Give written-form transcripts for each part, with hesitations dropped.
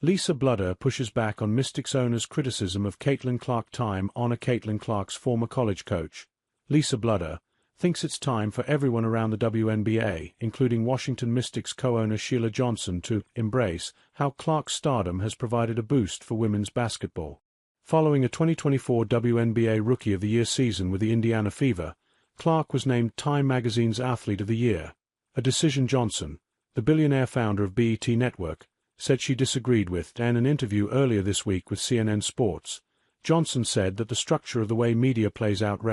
Lisa Bluder pushes back on Mystics owner's criticism of Caitlin Clark. Time honor. Caitlin Clark's former college coach, Lisa Bluder, thinks it's time for everyone around the WNBA, including Washington Mystics co-owner Sheila Johnson, to embrace how Clark's stardom has provided a boost for women's basketball. Following a 2024 WNBA Rookie of the Year season with the Indiana Fever, Clark was named Time magazine's Athlete of the Year, a decision Johnson, the billionaire founder of BET Network, said she disagreed with. In an interview earlier this week with CNN Sports, Johnson said that the structure of the way media plays out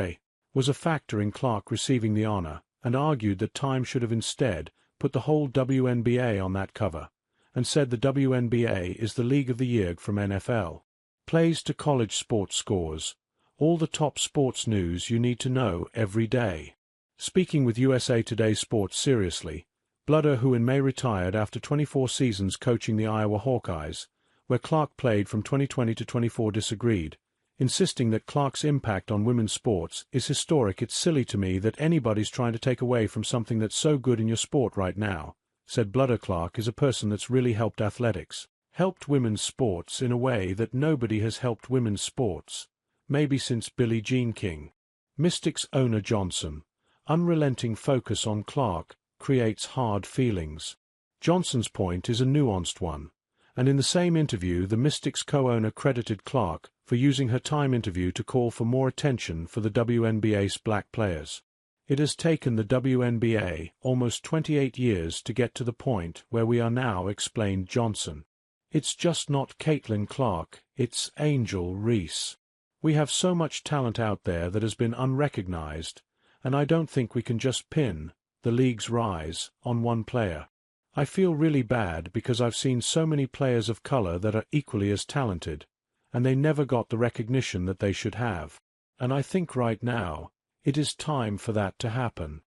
was a factor in Clark receiving the honor, and argued that Time should have instead put the whole WNBA on that cover, and said the WNBA is the League of the Year from NFL. Plays to college sports scores. All the top sports news you need to know every day. Speaking with USA Today Sports Seriously, Bluder, who in May retired after 24 seasons coaching the Iowa Hawkeyes, where Clark played from 2020 to 24, disagreed, insisting that Clark's impact on women's sports is historic. It's silly to me that anybody's trying to take away from something that's so good in your sport right now, said Bluder. Clark is a person that's really helped athletics, helped women's sports in a way that nobody has helped women's sports, maybe since Billie Jean King. Mystics owner Johnson, unrelenting focus on Clark creates hard feelings. Johnson's point is a nuanced one, and in the same interview the Mystics co-owner credited Clark for using her Time interview to call for more attention for the WNBA's black players. It has taken the WNBA almost 28 years to get to the point where we are now, explained Johnson. It's just not Caitlin Clark, it's Angel Reese. We have so much talent out there that has been unrecognized, and I don't think we can just pin the league's rise on one player. I feel really bad because I've seen so many players of color that are equally as talented, and they never got the recognition that they should have. And I think right now, it is time for that to happen.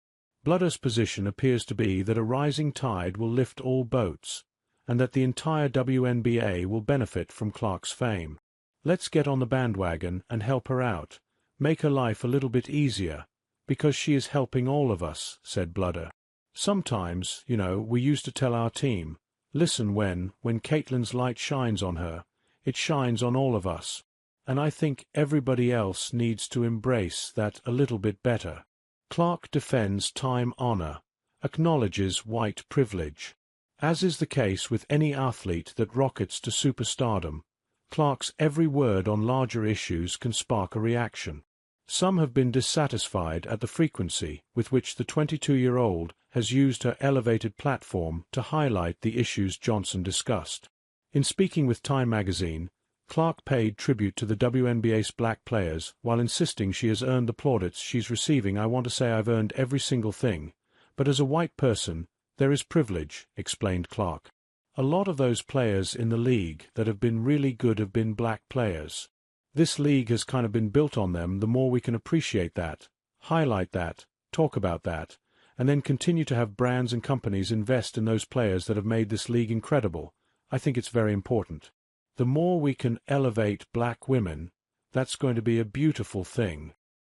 Bluder's position appears to be that a rising tide will lift all boats, and that the entire WNBA will benefit from Clark's fame. Let's get on the bandwagon and help her out, make her life a little bit easier, because she is helping all of us, said Bluder. Sometimes, we used to tell our team, listen, when Caitlin's light shines on her, it shines on all of us. And I think everybody else needs to embrace that a little bit better. Clark defends Time honor, acknowledges white privilege. As is the case with any athlete that rockets to superstardom, Clark's every word on larger issues can spark a reaction. Some have been dissatisfied at the frequency with which the 22-year-old has used her elevated platform to highlight the issues Johnson discussed. In speaking with Time magazine, Clark paid tribute to the WNBA's black players while insisting she has earned the plaudits she's receiving. I want to say I've earned every single thing, but as a white person, there is privilege, explained Clark. A lot of those players in the league that have been really good have been black players. This league has kind of been built on them. The more we can appreciate that, highlight that, talk about that, and then continue to have brands and companies invest in those players that have made this league incredible, I think it's very important. The more we can elevate black women, that's going to be a beautiful thing.